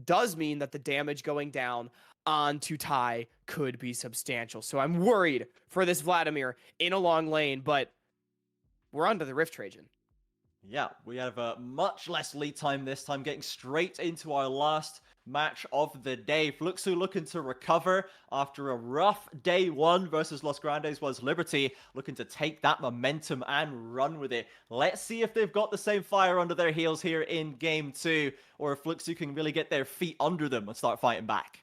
does mean that the damage going down onto Tai could be substantial. So I'm worried for this Vladimir in a long lane, but we're onto the Rift Trajan. Yeah, we have much less lead time this time, getting straight into our last match of the day. Fluxo looking to recover after a rough day one versus Los Grandes was Liberty, looking to take that momentum and run with it. Let's see if they've got the same fire under their heels here in game two, or if Fluxo can really get their feet under them and start fighting back.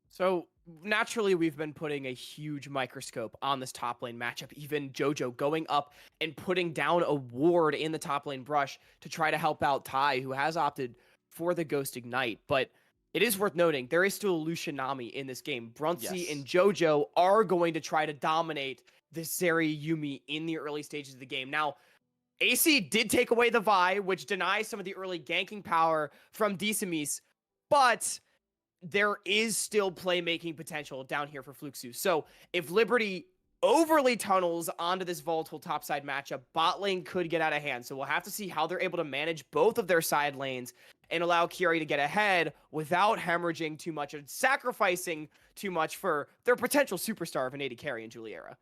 So naturally, we've been putting a huge microscope on this top lane matchup. Even Jojo going up and putting down a ward in the top lane brush to try to help out Tai, who has opted for the Ghost Ignite. But it is worth noting, there is still a Lucian Nami in this game. Brunsey and Jojo are going to try to dominate this Zeri Yuumi in the early stages of the game. Now, AC did take away the Vi, which denies some of the early ganking power from Disamis, but there is still playmaking potential down here for Fluxo. So if Liberty overly tunnels onto this volatile topside matchup, bot lane could get out of hand. So we'll have to see how they're able to manage both of their side lanes and allow Kiari to get ahead without hemorrhaging too much and sacrificing too much for their potential superstar of an AD carry in Juliera.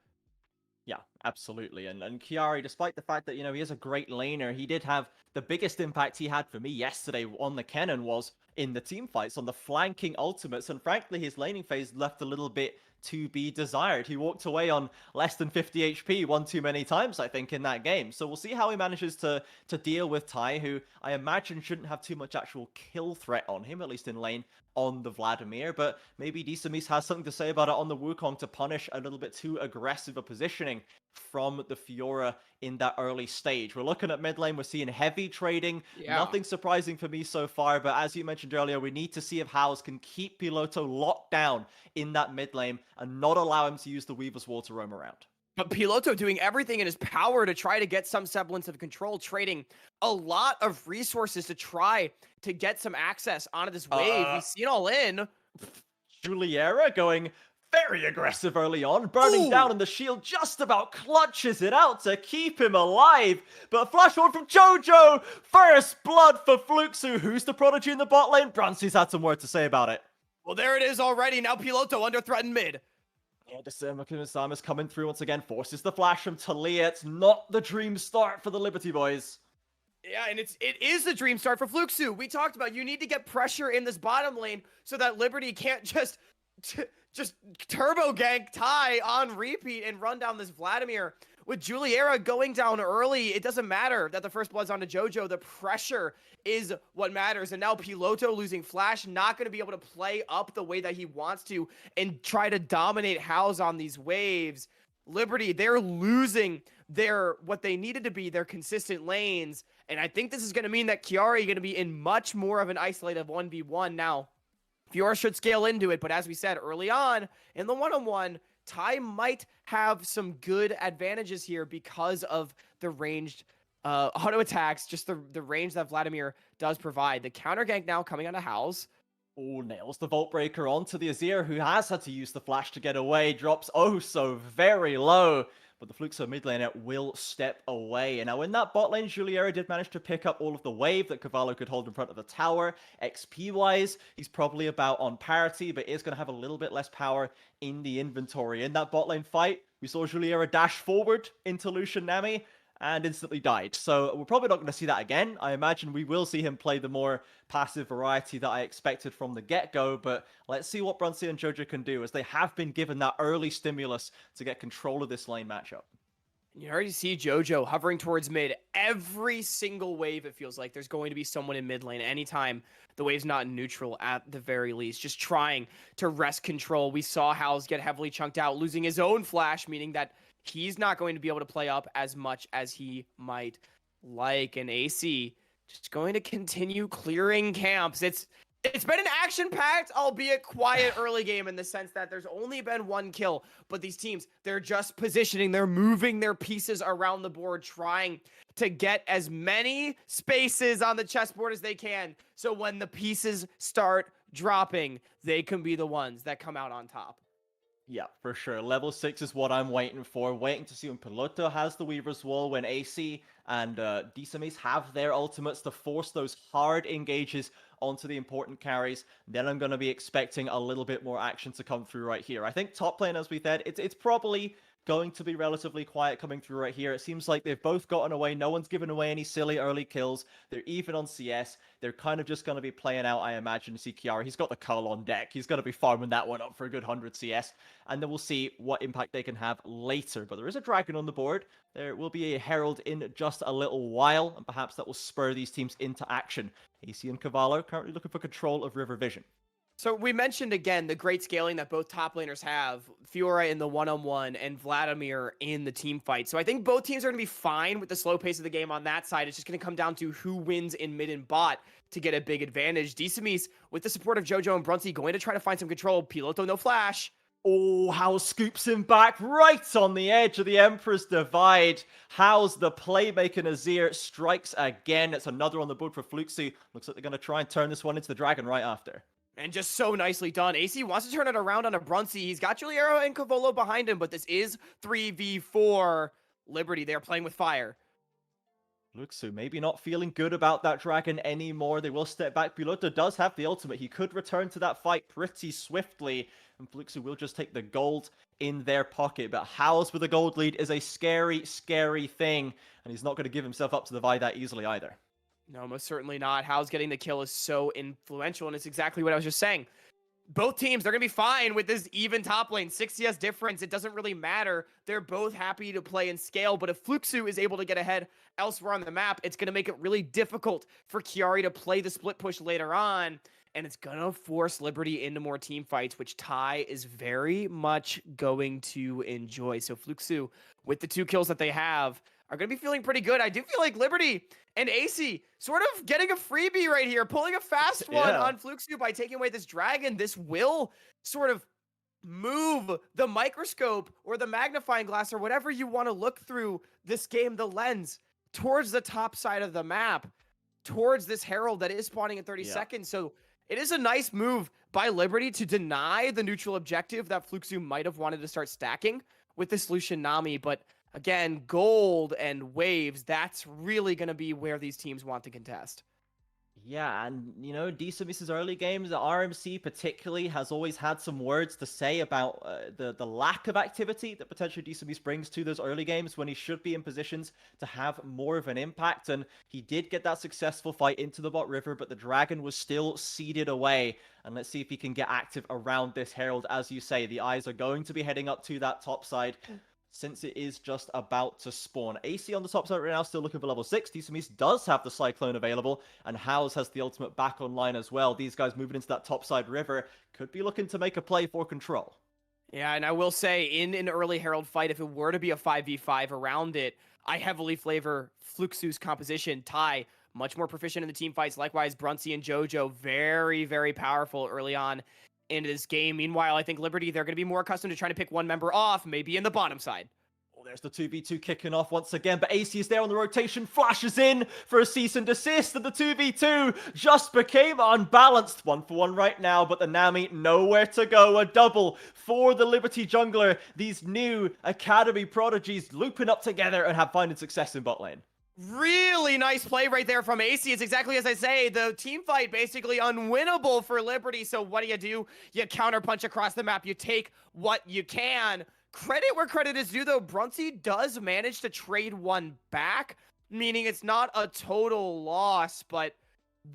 Yeah, absolutely. And Kiari, despite the fact that, he is a great laner, he did have the biggest impact he had for me yesterday on the Kennen was in the team fights, on the flanking ultimates. And frankly, his laning phase left a little bit to be desired. He walked away on less than 50 HP one too many times, I think, in that game. So we'll see how he manages to deal with Tai, who I imagine shouldn't have too much actual kill threat on him, at least in lane, on the Vladimir. But maybe Disamis has something to say about it on the Wukong to punish a little bit too aggressive a positioning from the Fiora in that early stage. We're looking at mid lane, we're seeing heavy trading. Nothing surprising for me so far, but as you mentioned earlier, we need to see if House can keep Piloto locked down in that mid lane and not allow him to use the Weaver's Wall to roam around. But Piloto doing everything in his power to try to get some semblance of control, trading a lot of resources to try to get some access onto this wave. We see it all in. Juliera going very aggressive early on, burning down, and the shield just about clutches it out to keep him alive. But flash forward from Jojo, first blood for Fluxo. Who's the prodigy in the bot lane? Brunsey's had some word to say about it. Well, there it is already. Now Piloto under threatened mid. Yeah, Sam is coming through once again, forces the flash from Talia. It's not the dream start for the Liberty boys. Yeah, and it is the dream start for Fluxo. We talked about you need to get pressure in this bottom lane so that Liberty can't just turbo gank Tai on repeat and run down this Vladimir. With Juliera going down early, it doesn't matter that the first blood's onto Jojo. The pressure is what matters. And now Piloto losing flash, not going to be able to play up the way that he wants to and try to dominate House on these waves. Liberty, they're losing what they needed to be, their consistent lanes. And I think this is going to mean that Kiari is going to be in much more of an isolated 1v1 now. Fiora should scale into it, but as we said early on in the one-on-one, Tai might have some good advantages here because of the ranged auto attacks, just the range that Vladimir does provide. The counter gank now coming out of House. Oh, nails the Vault Breaker onto the Azir, who has had to use the flash to get away. Drops so very low. But the Fluxo mid laner will step away. And now in that bot lane, Juliera did manage to pick up all of the wave that Cavallo could hold in front of the tower. XP-wise, he's probably about on parity, but is going to have a little bit less power in the inventory. In that bot lane fight, we saw Juliera dash forward into Lucian Nami and instantly died. So we're probably not going to see that again. I imagine we will see him play the more passive variety that I expected from the get-go, but let's see what Brunsey and Jojo can do, as they have been given that early stimulus to get control of this lane matchup. You already see Jojo hovering towards mid. Every single wave, it feels like there's going to be someone in mid lane anytime the wave's not in neutral at the very least, just trying to wrest control. We saw Howls get heavily chunked out, losing his own flash, meaning that he's not going to be able to play up as much as he might like. And AC just going to continue clearing camps. It's been an action-packed, albeit quiet early game in the sense that there's only been one kill, but these teams, they're just positioning, they're moving their pieces around the board, trying to get as many spaces on the chessboard as they can, so when the pieces start dropping, they can be the ones that come out on top. Yeah, for sure. Level 6 is what I'm waiting for. Waiting to see when Piloto has the Weaver's Wall, when AC and Disamis have their ultimates to force those hard engages onto the important carries, then I'm going to be expecting a little bit more action to come through right here. I think top lane, as we said, it's probably going to be relatively quiet coming through right here. It seems like they've both gotten away. No one's given away any silly early kills. They're even on CS. They're kind of just going to be playing out, I imagine, to see Kiara. He's got the Cull on deck. He's going to be farming that one up for a good 100 CS. And then we'll see what impact they can have later. But there is a dragon on the board. There will be a Herald in just a little while. And perhaps that will spur these teams into action. AC and Cavallo currently looking for control of River Vision. So we mentioned again the great scaling that both top laners have, Fiora in the one-on-one and Vladimir in the team fight. So I think both teams are going to be fine with the slow pace of the game on that side. It's just going to come down to who wins in mid and bot to get a big advantage. DCMe's, with the support of JoJo and Brunsey, going to try to find some control. Piloto, no flash. Oh, Howe scoops him back right on the edge of the Emperor's Divide. Howe's the playmaker Nazir strikes again. It's another on the board for Fluxo. Looks like they're going to try and turn this one into the Dragon right after. And just so nicely done. AC wants to turn it around on a Brunsey. He's got Juliero and Cavolo behind him, but this is 3v4 Liberty. They're playing with fire. Fluxo maybe not feeling good about that dragon anymore. They will step back. Piloto does have the ultimate. He could return to that fight pretty swiftly. And Fluxo will just take the gold in their pocket. But House with a gold lead is a scary, scary thing. And he's not going to give himself up to the Vi that easily either. No, most certainly not. How's getting the kill is so influential, and it's exactly what I was just saying. Both teams, they're going to be fine with this even top lane. 6 CS difference, it doesn't really matter. They're both happy to play and scale, but if Fluxo is able to get ahead elsewhere on the map, it's going to make it really difficult for Kiari to play the split push later on, and it's going to force Liberty into more team fights, which Ty is very much going to enjoy. So Fluxo, with the 2 kills that they have, are going to be feeling pretty good. I do feel like Liberty and AC sort of getting a freebie right here, pulling a fast one on Fluxo by taking away this dragon. This will sort of move the microscope or the magnifying glass or whatever you want to look through this game, the lens, towards the top side of the map, towards this Herald that is spawning in 30 seconds. So it is a nice move by Liberty to deny the neutral objective that Fluxo might have wanted to start stacking with this Lucian Nami, but again, gold and waves, that's really going to be where these teams want to contest. Yeah, and, you know, DCM's early games, the RMC particularly, has always had some words to say about the lack of activity that potentially DCM's brings to those early games when he should be in positions to have more of an impact. And he did get that successful fight into the bot river, but the dragon was still seeded away. And let's see if he can get active around this Herald. As you say, the eyes are going to be heading up to that top side, since it is just about to spawn. AC on the top side right now, still looking for level 6. DCMe's does have the Cyclone available, and House has the ultimate back online as well. These guys moving into that top side river could be looking to make a play for control. Yeah, and I will say, in an early Herald fight, if it were to be a 5v5 around it, I heavily flavor Fluxo's composition. Ty, much more proficient in the team fights. Likewise, Brunsey and JoJo, very, very powerful early on into this game. Meanwhile, I think Liberty, they're going to be more accustomed to trying to pick one member off, maybe in the bottom side. Oh, there's the 2v2 kicking off once again, but AC is there on the rotation, flashes in for a cease and desist, and the 2v2 just became unbalanced. 1-for-1 right now, but the Nami nowhere to go. A double for the Liberty jungler. These new Academy prodigies looping up together and have finding success in bot lane. Really nice play right there from AC. It's exactly as I say. The team fight basically unwinnable for Liberty. So what do? You counterpunch across the map. You take what you can. Credit where credit is due, though. Brunsey does manage to trade one back, meaning it's not a total loss, but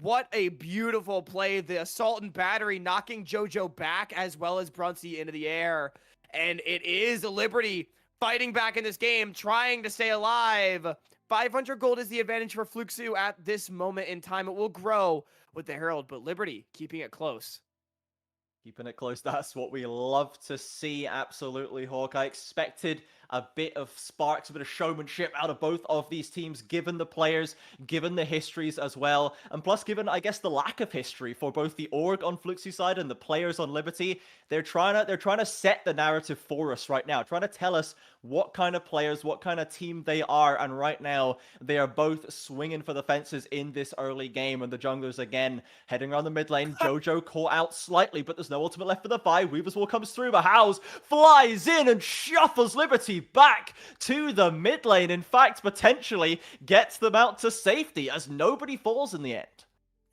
what a beautiful play. The assault and battery knocking JoJo back as well as Brunsey into the air. And it is Liberty fighting back in this game, trying to stay alive. 500 gold is the advantage for Fluxo at this moment in time. It will grow with the Herald, but Liberty keeping it close. Keeping it close, that's what we love to see, absolutely, Hawk. I expected a bit of sparks, a bit of showmanship out of both of these teams, given the players, given the histories as well, and plus given, I guess, the lack of history for both the org on Fluxo side and the players on Liberty. They're trying to set the narrative for us right now, trying to tell us what kind of players, what kind of team they are, and right now they are both swinging for the fences in this early game, and the junglers again heading around the mid lane. JoJo caught out slightly, but there's no ultimate left for the Vi. Weaver's Wall comes through, but House flies in and shuffles Liberty back to the mid lane. In fact, potentially gets them out to safety as nobody falls in the end.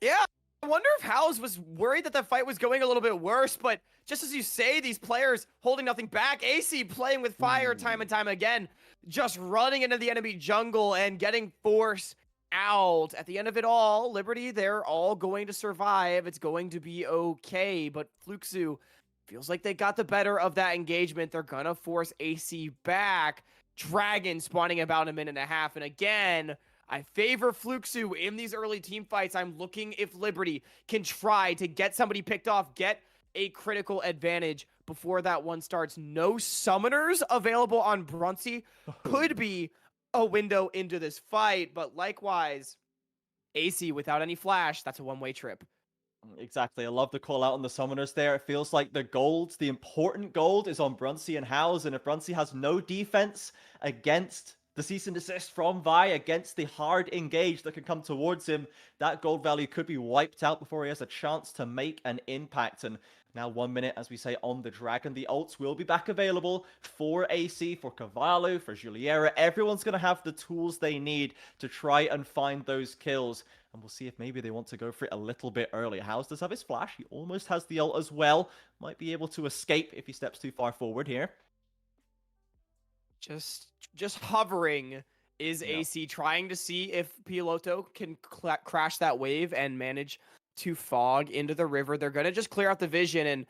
Yeah, wonder if House was worried that the fight was going a little bit worse, but just as you say, these players holding nothing back, AC playing with fire time and time again, just running into the enemy jungle and getting force out. At the end of it all, Liberty, they're all going to survive. It's going to be okay, but Fluxo feels like they got the better of that engagement. They're gonna force AC back. Dragon spawning about a minute and a half, and again, I favor Fluxo in these early team fights. I'm looking if Liberty can try to get somebody picked off, get a critical advantage before that one starts. No summoners available on Brunsey could be a window into this fight, but likewise, AC without any flash, that's a one-way trip. Exactly. I love the call out on the summoners there. It feels like the gold, the important gold, is on Brunsey and Howes, and if Brunsey has no defense against the cease and desist from Vi, against the hard engage that can come towards him, that gold value could be wiped out before he has a chance to make an impact. And now 1 minute, as we say, on the Dragon. The ults will be back available for AC, for Cavallo, for Juliera. Everyone's going to have the tools they need to try and find those kills. And we'll see if maybe they want to go for it a little bit earlier. House does have his flash. He almost has the ult as well. Might be able to escape if he steps too far forward here. Just hovering is AC, trying to see if Piloto can crash that wave and manage to fog into the river. They're going to just clear out the vision, and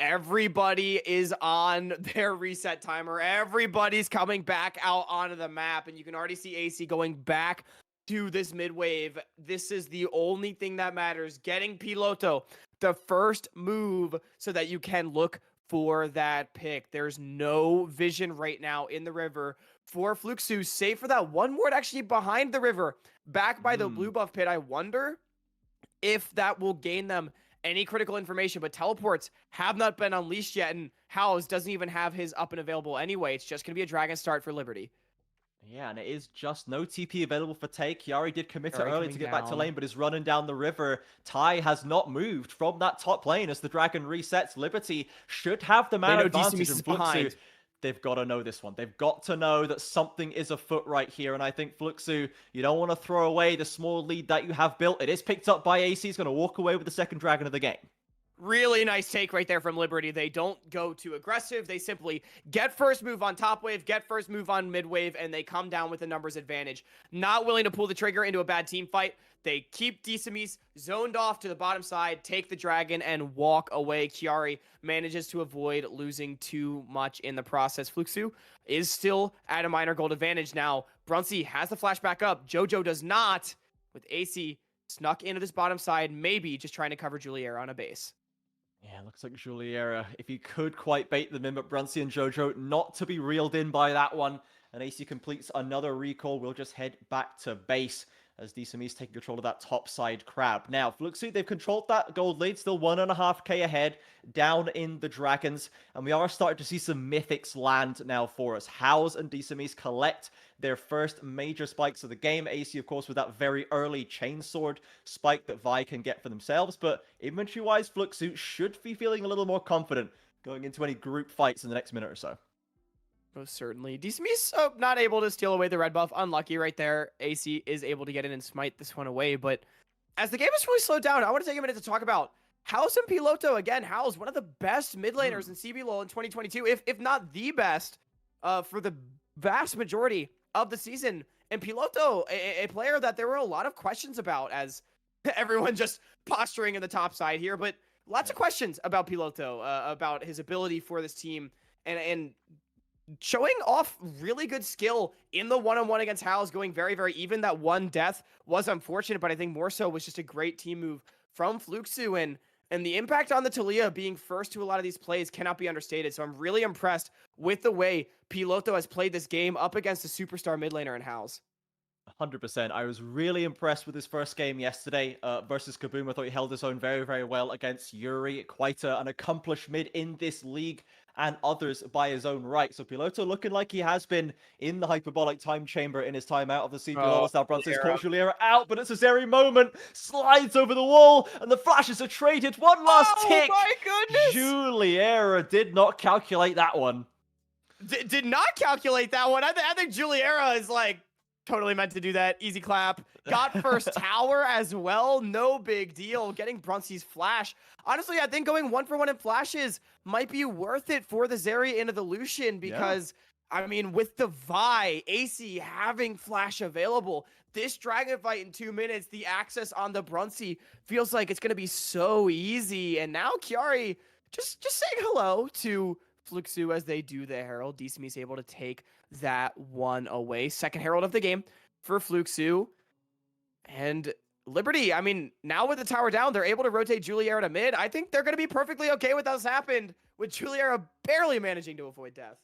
everybody is on their reset timer. Everybody's coming back out onto the map, and you can already see AC going back to this mid wave. This is the only thing that matters. Getting Piloto the first move so that you can look for that pick. There's no vision right now in the river for Fluxo, save for that one ward actually behind the river, back by the blue buff pit. I wonder if that will gain them any critical information, but teleports have not been unleashed yet, and Howes doesn't even have his up and available anyway. It's just going to be a Dragon start for Liberty. Yeah, and it is just no TP available for Tay. Kiari did commit it early to get back to lane, but is running down the river. Ty has not moved from that top lane as the Dragon resets. Liberty should have the man advantage in Fluxo. They've got to know this one. They've got to know that something is afoot right here, and I think Fluxo, you don't want to throw away the small lead that you have built. It is picked up by AC. He's going to walk away with the second Dragon of the game. Really nice take right there from Liberty. They don't go too aggressive. They simply get first move on top wave, get first move on mid wave, and they come down with a numbers advantage. Not willing to pull the trigger into a bad team fight. They keep Decimis zoned off to the bottom side, take the Dragon, and walk away. Kiari manages to avoid losing too much in the process. Fluxo is still at a minor gold advantage now. Brunsey has the flash back up. Jojo does not, with AC snuck into this bottom side, maybe just trying to cover Juliera on a base. Yeah, looks like Juliera, if he could quite bait them in, but Brunsey and Jojo not to be reeled in by that one. And AC completes another recall. We'll just head back to base as Decimis taking control of that top side crowd. Now, Fluxo, they've controlled that gold lead, still 1.5k ahead, down in the Dragons. And we are starting to see some mythics land now for us. Howes and Decimis collect their first major spikes of the game. AC, of course, with that very early chainsword spike that Vi can get for themselves. But inventory-wise, Fluxo should be feeling a little more confident going into any group fights in the next minute or so. Most certainly. Decimis not able to steal away the red buff. Unlucky right there. AC is able to get in and smite this one away. But as the game has really slowed down, I want to take a minute to talk about House and Piloto. Again, House, one of the best mid laners in CBLOL in 2022, if not the best, for the vast majority of the season. And Piloto, a player that there were a lot of questions about, as everyone just posturing in the top side here. But lots of questions about Piloto, about his ability for this team, and showing off really good skill in the one-on-one against Howes, going very, very even. That one death was unfortunate, but I think more so was just a great team move from Fluxo, and the impact on the Taliyah being first to a lot of these plays cannot be understated. So I'm really impressed with the way Piloto has played this game up against a superstar mid laner in Howes. 100%. I was really impressed with his first game yesterday versus Kaboom. I thought he held his own very, very well against Yuri. Quite an accomplished mid in this league and others by his own right. So Piloto looking like he has been in the hyperbolic time chamber in his time out of the CBLOL. Now Brunson's caught Juliera out, but it's a Zeri moment. Slides over the wall, and the flashes are traded. One last tick. Oh my goodness! Juliera did not calculate that one. Did not calculate that one. I think Juliera is like Totally meant to do that. Easy clap. Got first tower as well. No big deal. Getting Bruncey's flash. Honestly, I think going 1-for-1 in flashes might be worth it for the Zeri into the Lucian Yeah. because, I mean, with the Vi, AC having flash available, this dragon fight in 2 minutes, the access on the Bruncey feels like it's going to be so easy. And now Kiari just saying hello to Fluxo as they do the Herald. DCM's able to take that one away. Second Herald of the game for Fluxo. And Liberty, I mean, now with the tower down, they're able to rotate Juliera to mid. I think they're going to be perfectly okay with what's happened, with Juliera barely managing to avoid death.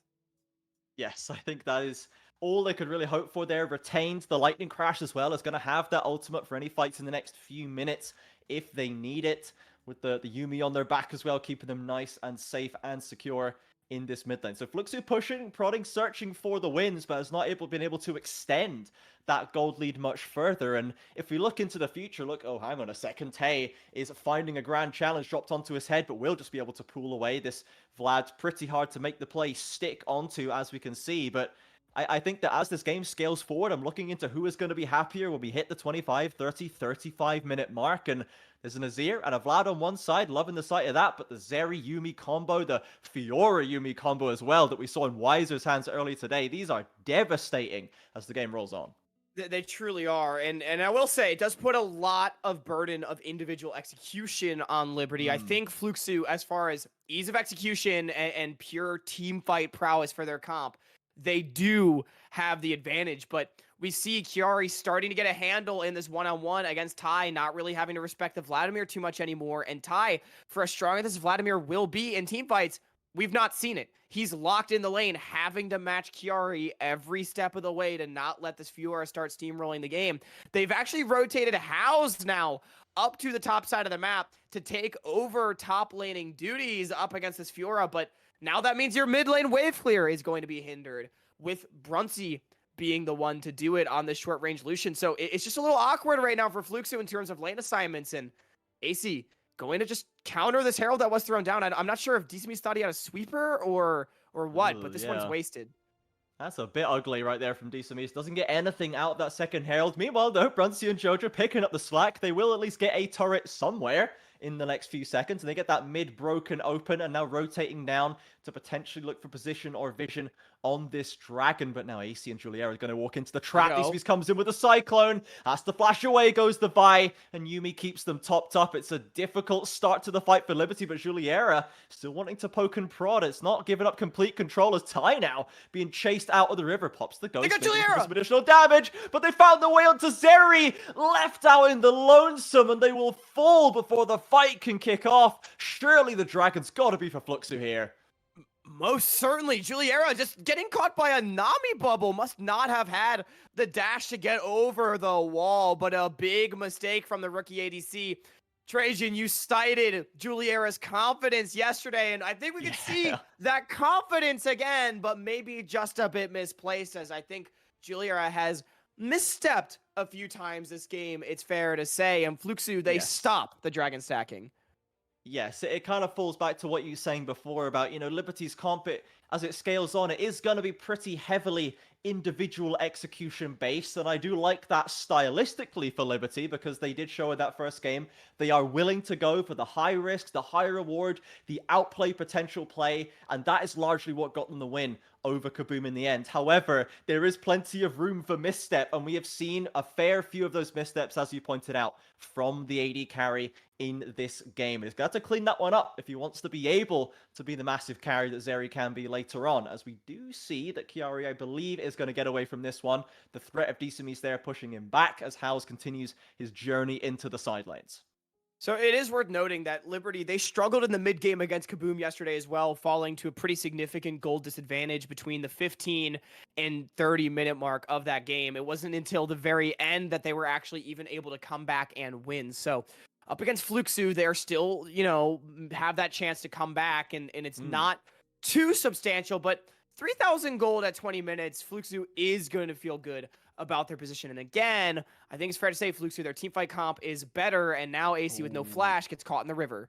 Yes, I think that is all they could really hope for there. Retained the Lightning Crash as well. Is going to have that ultimate for any fights in the next few minutes if they need it. With the Yuumi on their back as well, keeping them nice and safe and secure in this mid lane. So Fluxo pushing, prodding, searching for the wins, but has not been able to extend that gold lead much further. And if we look into the future, look, oh, hang on a second. Tay is finding a grand challenge dropped onto his head, but will just be able to pull away. This Vlad's pretty hard to make the play stick onto, as we can see. But I think that as this game scales forward, I'm looking into who is going to be happier when we hit the 25, 30, 35-minute mark. And there's an Azir and a Vlad on one side, loving the sight of that, but the Zeri Yuumi combo, the Fiora Yuumi combo as well that we saw in Weiser's hands earlier today, these are devastating as the game rolls on. They truly are. And I will say, it does put a lot of burden of individual execution on Liberty. I think Fluxo, as far as ease of execution and pure team fight prowess for their comp, they do have the advantage. But we see Kiari starting to get a handle in this one-on-one against Ty, not really having to respect the Vladimir too much anymore. And Ty, for as strong as this Vladimir will be in team fights, we've not seen it. He's locked in the lane, having to match Kiari every step of the way to not let this Fiora start steamrolling the game. They've actually rotated House now up to the top side of the map to take over top laning duties up against this Fiora, but now that means your mid lane wave clear is going to be hindered, with Bruncey being the one to do it on this short range Lucian. So it's just a little awkward right now for Fluxo in terms of lane assignments, and AC going to just counter this Herald that was thrown down. I'm not sure if DCM's thought he had a sweeper or what, but this one's wasted. That's a bit ugly right there from DCM's. Doesn't get anything out of that second Herald. Meanwhile, though, Bruncey and Jojo picking up the slack. They will at least get a turret somewhere in the next few seconds, and they get that mid broken open and now rotating down to potentially look for position or vision on this dragon. But now AC and Juliera are going to walk into the trap. DCM's comes in with a cyclone, has to flash away, goes the Vi, and Yuumi keeps them topped up. It's a difficult start to the fight for Liberty, but Juliera still wanting to poke and prod. It's not giving up complete control as Ty now being chased out of the river. Pops the ghost, some additional damage, but they found their way onto Zeri, left out in the lonesome, and they will fall before the fight can kick off. Surely the dragon's got to be for Fluxo here. Most certainly. Juliera just getting caught by a Nami bubble. Must not have had the dash to get over the wall, but a big mistake from the rookie ADC. Trajan, you cited Juliera's confidence yesterday, and I think we could see that confidence again, but maybe just a bit misplaced, as I think Juliera has misstepped a few times this game, it's fair to say. And Fluxo, they stop the dragon stacking. Yes, it kind of falls back to what you were saying before about, Liberty's comp, as it scales on, it is going to be pretty heavily individual execution based, and I do like that stylistically for Liberty, because they did show in that first game they are willing to go for the high risk, the high reward, the outplay potential play, and that is largely what got them the win over Kaboom in the end. However, there is plenty of room for misstep, and we have seen a fair few of those missteps, as you pointed out, from the AD carry in this game. He's got to clean that one up if he wants to be able to be the massive carry that Zeri can be later on, as we do see that Kiari, I believe, is going to get away from this one. The threat of DCM's there pushing him back as Howes continues his journey into the side lanes. So it is worth noting that Liberty, they struggled in the mid game against Kaboom yesterday as well, falling to a pretty significant goal disadvantage between the 15 and 30-minute mark of that game. It wasn't until the very end that they were actually even able to come back and win. So up against Fluxo, they're still, have that chance to come back, and it's not too substantial, but 3,000 gold at 20 minutes, Fluxo is going to feel good about their position. And again, I think it's fair to say Fluxo, their teamfight comp is better, and now AC with no flash gets caught in the river.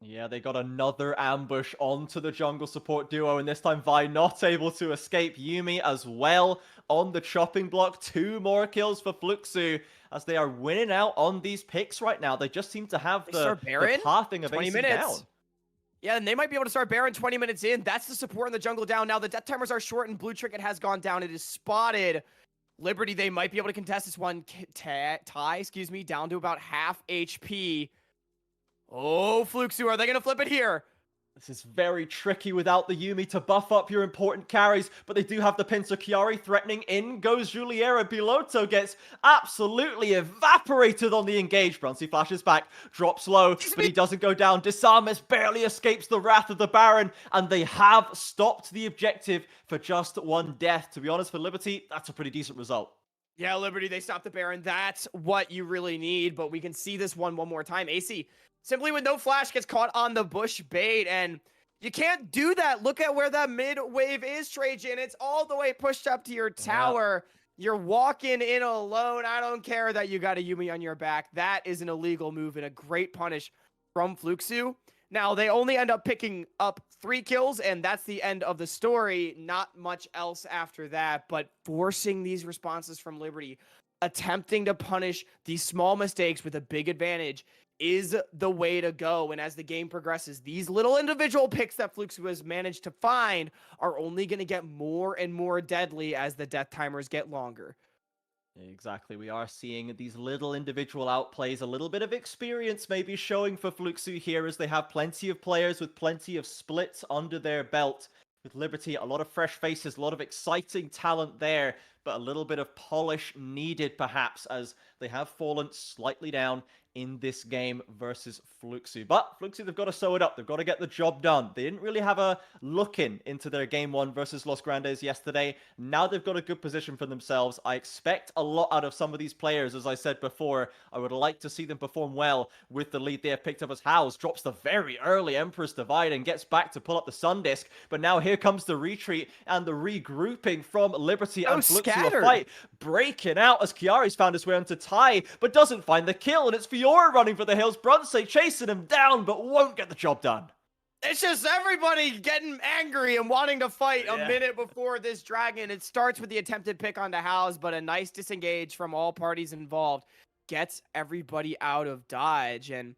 Yeah, they got another ambush onto the jungle support duo, and this time Vi not able to escape. Yuumi as well on the chopping block. 2 more kills for Fluxo as they are winning out on these picks right now. They just seem to have They the start Baron? pathing of 20 AC minutes. down. Yeah, and they might be able to start Baron 20 minutes in. That's the support in the jungle down. Now the death timers are short and Blue Trinket has gone down. It is spotted. Liberty, they might be able to contest this one. Tie, excuse me, down to about half HP. Oh, Fluxo, are they going to flip it here? This is very tricky without the Yuumi to buff up your important carries, but they do have the Pincer Chiari threatening. In goes Juliera. Piloto gets absolutely evaporated on the engage. Brunsey flashes back, drops low, but he doesn't go down. Disarmus barely escapes the wrath of the Baron, and they have stopped the objective for just 1 death. To be honest, for Liberty, that's a pretty decent result. Yeah, Liberty, they stopped the Baron. That's what you really need, but we can see this one more time. AC, simply with no flash, gets caught on the bush bait, and you can't do that. Look at where that mid wave is, Trajan. It's all the way pushed up to your tower. You're walking in alone. I don't care that you got a Yuumi on your back. That is an illegal move and a great punish from Fluxo. Now, they only end up picking up 3 kills, and that's the end of the story. Not much else after that, but forcing these responses from Liberty, attempting to punish these small mistakes with a big advantage is the way to go. And as the game progresses, these little individual picks that Fluxo has managed to find are only going to get more and more deadly as the death timers get longer. Exactly, we are seeing these little individual outplays, a little bit of experience maybe showing for Fluxo here as they have plenty of players with plenty of splits under their belt. With Liberty, a lot of fresh faces, a lot of exciting talent there, but a little bit of polish needed perhaps as they have fallen slightly down in this game versus Fluxo. But Fluxo, they've got to sew it up. They've got to get the job done. They didn't really have a look-in into their Game 1 versus Los Grandes yesterday. Now they've got a good position for themselves. I expect a lot out of some of these players, as I said before. I would like to see them perform well with the lead they have picked up as House drops the very early Emperor's Divide and gets back to pull up the Sun Disc. But now here comes the retreat and the regrouping from Liberty and Fluxo. A fight breaking out as Chiari's found his way onto Tai, but doesn't find the kill, and it's Fiora running for the hills. Brunsey chasing him down, but won't get the job done. It's just everybody getting angry and wanting to fight a minute before this dragon. It starts with the attempted pick onto House, but a nice disengage from all parties involved gets everybody out of dodge. And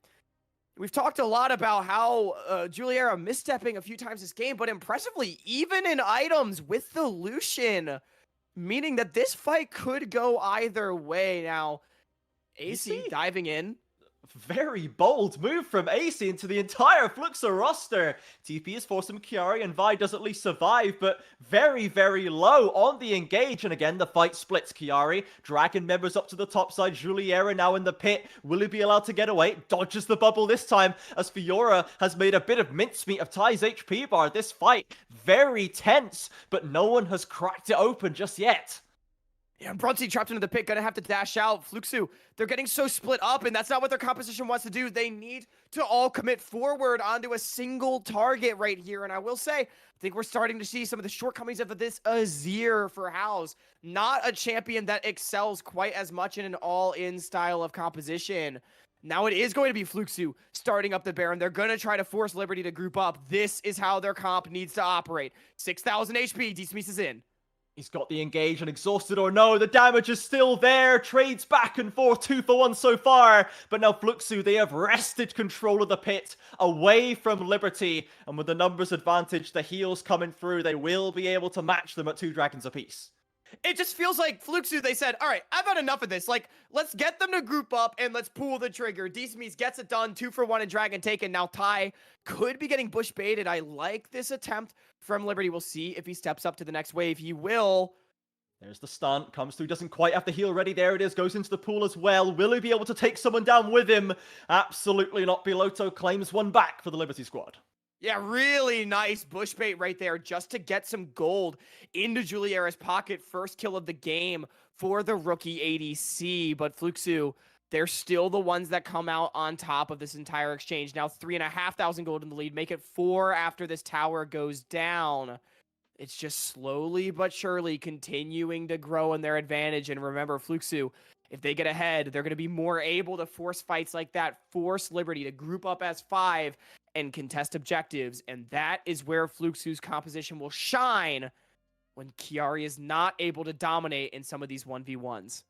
we've talked a lot about how Juliera misstepping a few times this game, but impressively, even in items with the Lucian, meaning that this fight could go either way. Now, AC diving in. Very bold move from AC into the entire Fluxo roster. TP is for some Chiari, and Vi does at least survive, but very, very low on the engage. And again, the fight splits. Chiari, Dragon members up to the top side. Juliera now in the pit. Will he be allowed to get away? Dodges the bubble this time, as Fiora has made a bit of mincemeat of Ty's HP bar. This fight, very tense, but no one has cracked it open just yet. Yeah, Brunsey trapped into the pit, gonna have to dash out. Fluxo, they're getting so split up, and that's not what their composition wants to do. They need to all commit forward onto a single target right here. And I will say, I think we're starting to see some of the shortcomings of this Azir for House. Not a champion that excels quite as much in an all-in style of composition. Now it is going to be Fluxo starting up the Baron. They're going to try to force Liberty to group up. This is how their comp needs to operate. 6,000 HP, D-Smeece is in. He's got the engage, and exhausted or no, the damage is still there. Trades back and forth, 2 for 1 so far. But now Fluxo, they have wrested control of the pit away from Liberty. And with the numbers advantage, the heals coming through, they will be able to match them at 2 dragons apiece. It just feels like Fluxo, they said, all right, I've had enough of this. Like, let's get them to group up and let's pull the trigger. D-Smeece gets it done, 2 for 1 and Dragon taken. Now Tai could be getting bush baited. I like this attempt from Liberty. We'll see if he steps up to the next wave. He will. There's the stunt, comes through, doesn't quite have the heal ready. There it is, goes into the pool as well. Will he be able to take someone down with him? Absolutely not. Piloto claims one back for the Liberty squad. Yeah, really nice bush bait right there just to get some gold into Juliera's pocket. First kill of the game for the rookie ADC. But Fluxo, they're still the ones that come out on top of this entire exchange. Now 3,500 gold in the lead. Make it 4 after this tower goes down. It's just slowly but surely continuing to grow in their advantage. And remember, Fluxo, If they get ahead, they're going to be more able to force fights like that, force Liberty to group up as 5 and contest objectives. And that is where Fluxo's composition will shine when Chiari is not able to dominate in some of these 1v1s.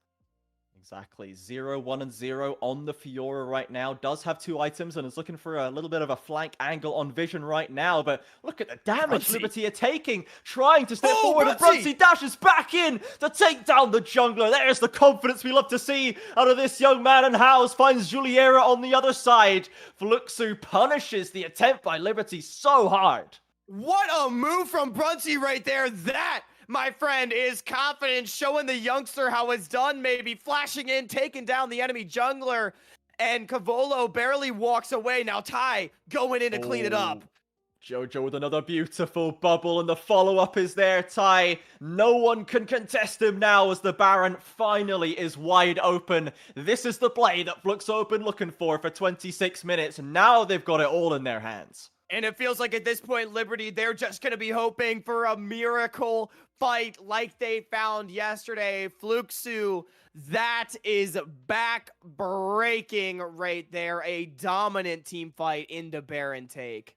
Exactly. 0, 1, and 0 on the Fiora right now. Does have 2 items and is looking for a little bit of a flank angle on Vision right now. But look at the damage Brunsey. Liberty are taking. Trying to step forward. And Brunsey Brunsey dashes back in to take down the jungler. There's the confidence we love to see out of this young man. And House finds Juliera on the other side. Fluxo punishes the attempt by Liberty so hard. What a move from Brunsey right there. That, my friend, is confidence, showing the youngster how it's done, maybe flashing in, taking down the enemy jungler, and Cavolo barely walks away. Now Ty going in to clean it up. Jojo with another beautiful bubble, and the follow-up is there, Ty. No one can contest him now as the Baron finally is wide open. This is the play that Fluxo have been looking for 26 minutes. Now they've got it all in their hands. And it feels like at this point, Liberty, they're just going to be hoping for a miracle fight like they found yesterday. Fluxo, that is back-breaking right there. A dominant team fight into Baron take.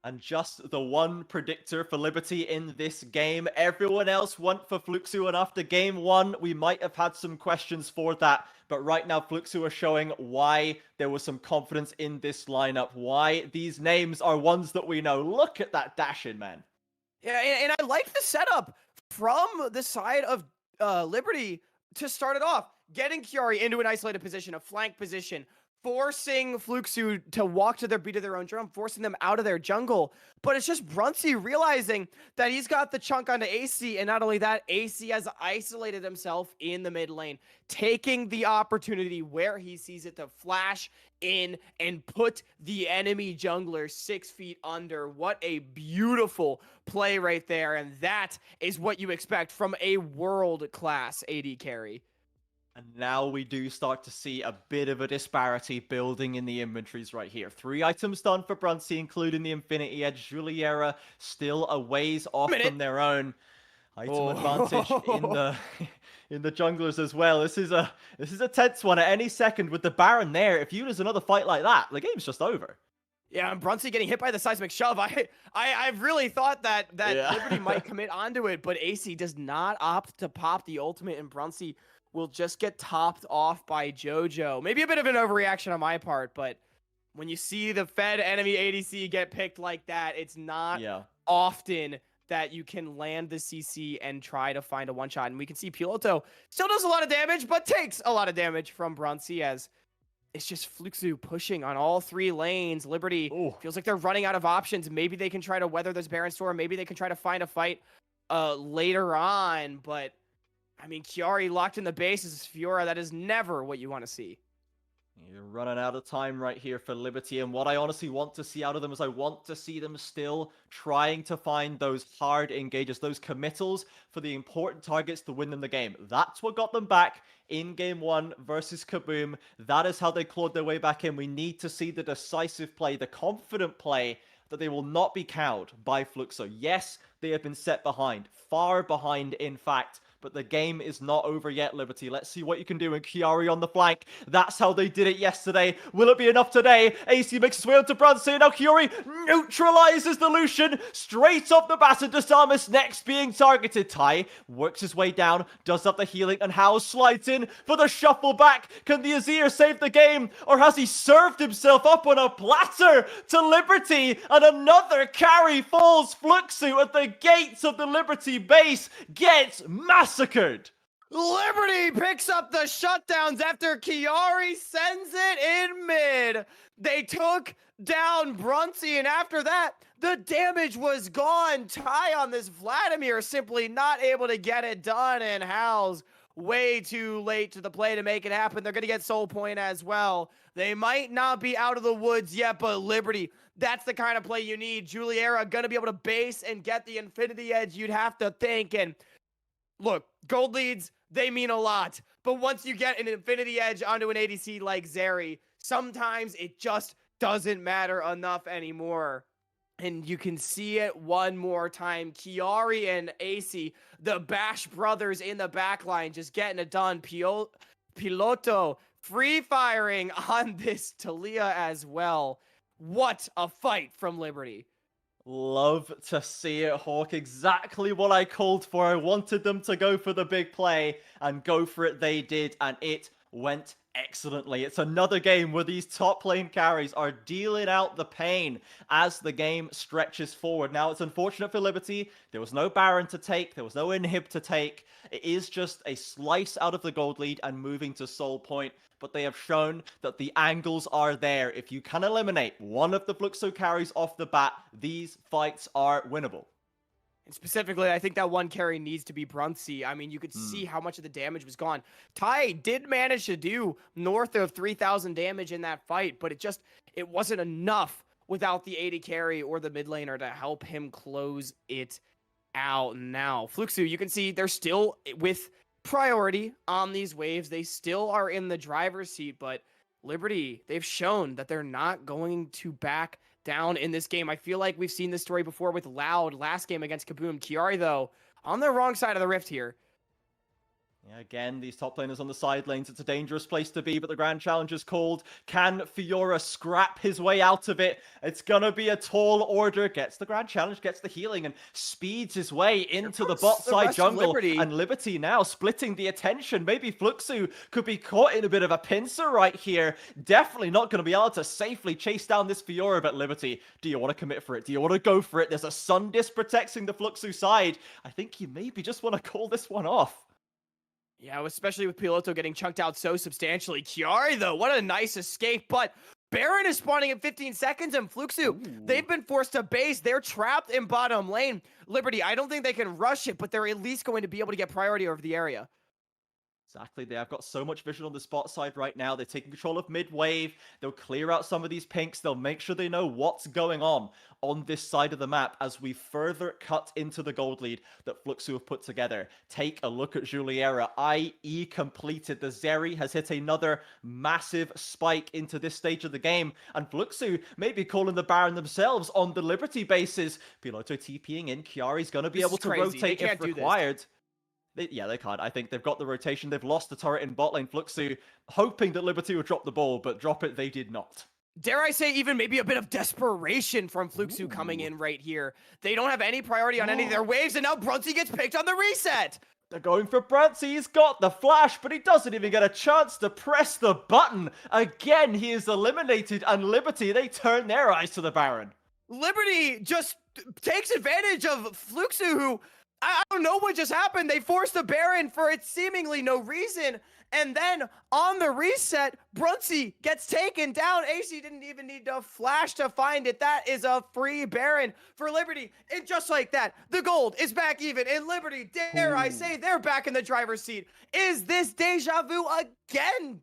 And just the one predictor for Liberty in this game. Everyone else went for Fluxo, and after game 1, we might have had some questions for that. But right now, Fluxo are showing why there was some confidence in this lineup, why these names are ones that we know. Look at that dash in, man. Yeah, and I like the setup from the side of Liberty to start it off. Getting Chiari into an isolated position, a flank position, forcing Fluxo to walk to their beat of their own drum, forcing them out of their jungle. But it's just Brunsey realizing that he's got the chunk onto AC, and not only that, AC has isolated himself in the mid lane, taking the opportunity where he sees it to flash in and put the enemy jungler 6 feet under. What a beautiful play right there, and that is what you expect from a world-class AD carry. And now we do start to see a bit of a disparity building in the inventories right here. 3 items done for Brunsey, including the Infinity Edge. Juliera still a ways off from their own item advantage in the junglers as well. This is a tense one at any second with the Baron there. If you lose another fight like that, the game's just over. Yeah, and Brunsey getting hit by the seismic shove. I really thought that Liberty might commit onto it, but AC does not opt to pop the ultimate, and Brunsey will just get topped off by Jojo. Maybe a bit of an overreaction on my part, but when you see the Fed enemy ADC get picked like that, it's not often that you can land the CC and try to find a one-shot. And we can see Piloto still does a lot of damage, but takes a lot of damage from Brunsey, as it's just Fluxo pushing on all 3 lanes. Liberty feels like they're running out of options. Maybe they can try to weather this Baron storm. Maybe they can try to find a fight later on, but I mean, Chiari locked in the base as Fiora. That is never what you want to see. You're running out of time right here for Liberty, and what I honestly want to see out of them is I want to see them still trying to find those hard engages, those committals for the important targets to win them the game. That's what got them back in game 1 versus Kaboom. That is how they clawed their way back in. We need to see the decisive play, the confident play, that they will not be cowed by Fluxo. Yes, they have been set behind, far behind in fact, but the game is not over yet, Liberty. Let's see what you can do. And Chiari on the flank. That's how they did it yesterday. Will it be enough today? AC makes his way onto Brunsey. Now Chiari neutralizes the Lucian straight off the bat. And Desamis next being targeted. Ty works his way down, does up the healing, and House slides in for the shuffle back. Can the Azir save the game? Or has he served himself up on a platter to Liberty? And another carry falls. Fluxo at the gates of the Liberty base gets massive. Liberty picks up the shutdowns after Chiari sends it in mid. They took down Brunsey, and after that, the damage was gone. Ty on this Vladimir simply not able to get it done, and Hal's way too late to the play to make it happen. They're going to get soul point as well. They might not be out of the woods yet, but Liberty, that's the kind of play you need. Juliera going to be able to base and get the Infinity Edge, you'd have to think, and look, gold leads, they mean a lot. But once you get an Infinity Edge onto an ADC like Zeri, sometimes it just doesn't matter enough anymore. And you can see it one more time. Kiari and AC, the Bash brothers in the back line, just getting it done. Piloto free firing on this Talia as well. What a fight from Liberty. Love to see it, Hawk. Exactly what I called for. I wanted them to go for the big play, and go for it they did, and it went excellently. It's another game where these top lane carries are dealing out the pain as the game stretches forward. Now, it's unfortunate for Liberty. There was no Baron to take. There was no inhib to take. It is just a slice out of the gold lead and moving to Soul Point. But they have shown that the angles are there. If you can eliminate one of the Fluxo carries off the bat, these fights are winnable. And specifically, I think that one carry needs to be Brunsey. I mean, you could see how much of the damage was gone. Ty did manage to do north of 3,000 damage in that fight, but it wasn't enough without the 80 carry or the mid laner to help him close it out. Now, Fluxo, you can see they're still with priority on these waves. They still are in the driver's seat, but Liberty, they've shown that they're not going to back down in this game. I feel like we've seen this story before with Loud last game against Kaboom. Kiari, though, on the wrong side of the rift here. Yeah, again, these top laners on the side lanes, it's a dangerous place to be, but the Grand Challenge is called. Can Fiora scrap his way out of it? It's gonna be a tall order. Gets the Grand Challenge, gets the healing, and speeds his way into the bot side jungle. And Liberty now splitting the attention. Maybe Fluxo could be caught in a bit of a pincer right here. Definitely not gonna be able to safely chase down this Fiora, but Liberty, do you want to commit for it? Do you want to go for it? There's a Sun Disc protecting the Fluxo side. I think you maybe just want to call this one off. Yeah, especially with Piloto getting chunked out so substantially. Kiari, though, what a nice escape. But Baron is spawning in 15 seconds, and Fluxo, they've been forced to base. They're trapped in bottom lane. Liberty, I don't think they can rush it, but they're at least going to be able to get priority over the area. Exactly, they have got so much vision on the spot side right now. They're taking control of mid-wave. They'll clear out some of these pinks. They'll make sure they know what's going on this side of the map as we further cut into the gold lead that Fluxo have put together. Take a look at Juliera. IE completed. The Zeri has hit another massive spike into this stage of the game. And Fluxo may be calling the Baron themselves on the Liberty bases. Piloto TPing in. Kiari's going to be able to rotate if required. They can't. I think they've got the rotation. They've lost the turret in bot lane. Fluxo hoping that Liberty would drop the ball, but drop it they did not. Dare I say even maybe a bit of desperation from Fluxo coming in right here. They don't have any priority on any of their waves, and now Brunsey gets picked on the reset. They're going for Brunsey. He's got the flash, but he doesn't even get a chance to press the button. Again, he is eliminated, and Liberty, they turn their eyes to the Baron. Liberty just takes advantage of Fluxo, who... I don't know what just happened. They forced the Baron for it seemingly no reason. And then on the reset, Brunsey gets taken down. AC didn't even need to flash to find it. That is a free Baron for Liberty. And just like that, the gold is back even. And Liberty, dare I say, they're back in the driver's seat. Is this deja vu again?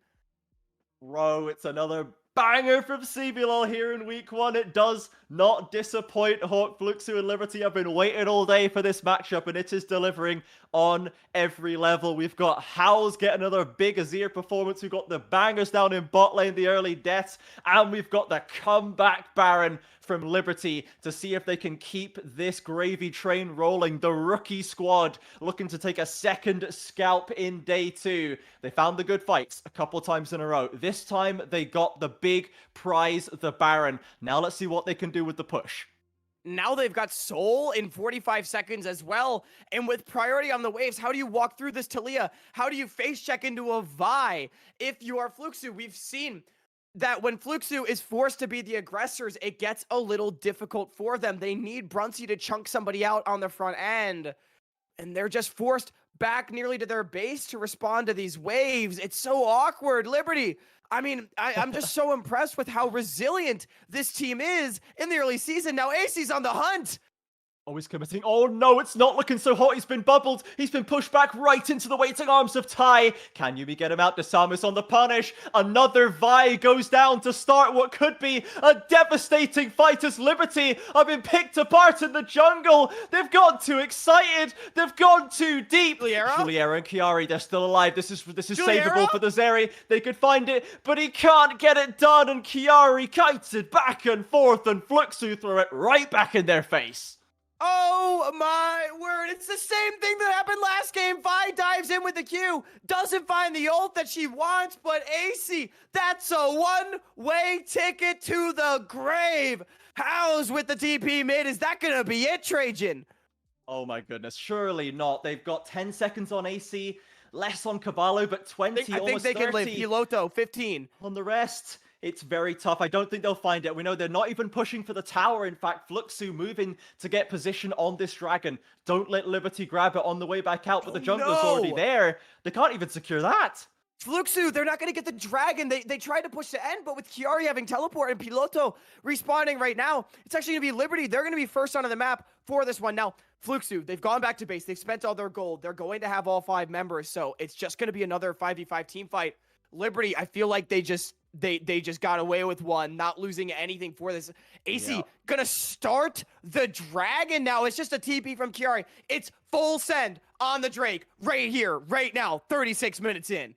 Bro, it's another banger from CBLOL here in week 1. It does not disappoint. Hawk, Fluxo, and Liberty have been waiting all day for this matchup, and it is delivering on every level. We've got Howls get another big Azir performance. We've got the bangers down in bot lane, the early deaths, and we've got the comeback Baron from Liberty to see if they can keep this gravy train rolling. The rookie squad looking to take a second scalp in day 2. They found the good fights a couple times in a row. This time they got the big prize, the Baron. Now let's see what they can do with the push. Now they've got Soul in 45 seconds as well. And with priority on the waves, how do you walk through this Talia? How do you face check into a Vi? If you are Fluxo, we've seen that when Fluxo is forced to be the aggressors, it gets a little difficult for them. They need Brunsey to chunk somebody out on the front end. And they're just forced back nearly to their base to respond to these waves. It's so awkward. Liberty, I mean, I'm just so impressed with how resilient this team is in the early season. Now AC's on the hunt. Oh, he's committing. Oh no, it's not looking so hot. He's been bubbled. He's been pushed back right into the waiting arms of Ty. Can Yubi get him out? Samus on the punish. Another Vi goes down to start what could be a devastating fight as Liberty have been picked apart in the jungle. They've gone too excited. They've gone too deep. Juliera and Chiari, they're still alive. This is savable for the Zeri. They could find it, but he can't get it done. And Chiari kites it back and forth, and Fluxo throw it right back in their face. Oh my word, it's the same thing that happened last game. Vi dives in with the Q, doesn't find the ult that she wants, but AC, that's a one-way ticket to the grave. How's with the TP mid? Is that gonna be it, Trajan? Oh my goodness, surely not. They've got 10 seconds on AC, less on Caballo, but 20, I think they 30 can live. Piloto, 15. On the rest. It's very tough. I don't think they'll find it. We know they're not even pushing for the tower. In fact, Fluxo moving to get position on this dragon. Don't let Liberty grab it on the way back out, but the jungler's already there. They can't even secure that. Fluxo, they're not going to get the dragon. They tried to push the end, but with Chiari having teleport and Piloto respawning right now, it's actually going to be Liberty. They're going to be first onto the map for this one. Now, Fluxo, they've gone back to base. They've spent all their gold. They're going to have all 5 members, so it's just going to be another 5v5 team fight. Liberty, I feel like they just got away with one, not losing anything for this. AC gonna start the dragon now. It's just a TP from Chiari. It's full send on the Drake right here, right now, 36 minutes in.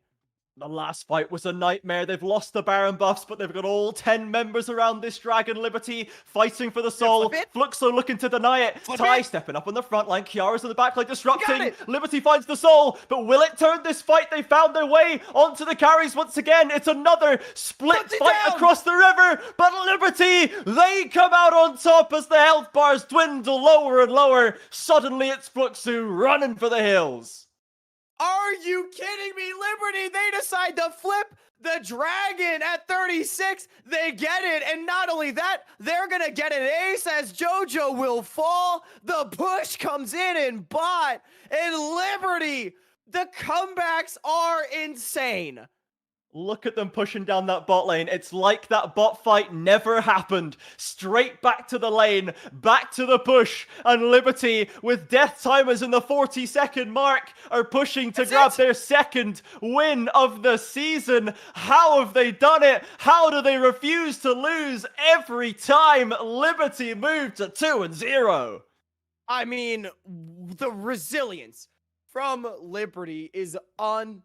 The last fight was a nightmare. They've lost the Baron buffs, but they've got all 10 members around this dragon. Liberty fighting for the soul. Fluxo looking to deny it. Ty stepping up on the front line. Kiara's on the back line disrupting. Liberty finds the soul, but will it turn this fight? They found their way onto the carries once again. It's another split fight across the river, but Liberty, they come out on top as the health bars dwindle lower and lower. Suddenly it's Fluxo running for the hills. Are you kidding me? Liberty, they decide to flip the dragon at 36. They get it. And not only that, they're going to get an ace as JoJo will fall. The push comes in and bot. And Liberty, the comebacks are insane. Look at them pushing down that bot lane. It's like that bot fight never happened. Straight back to the lane, back to the push. And Liberty, with death timers in the 40-second mark, are pushing to grab their second win of the season. How have they done it? How do they refuse to lose every time Liberty moved to 2-0? I mean, the resilience from Liberty is unbelievable.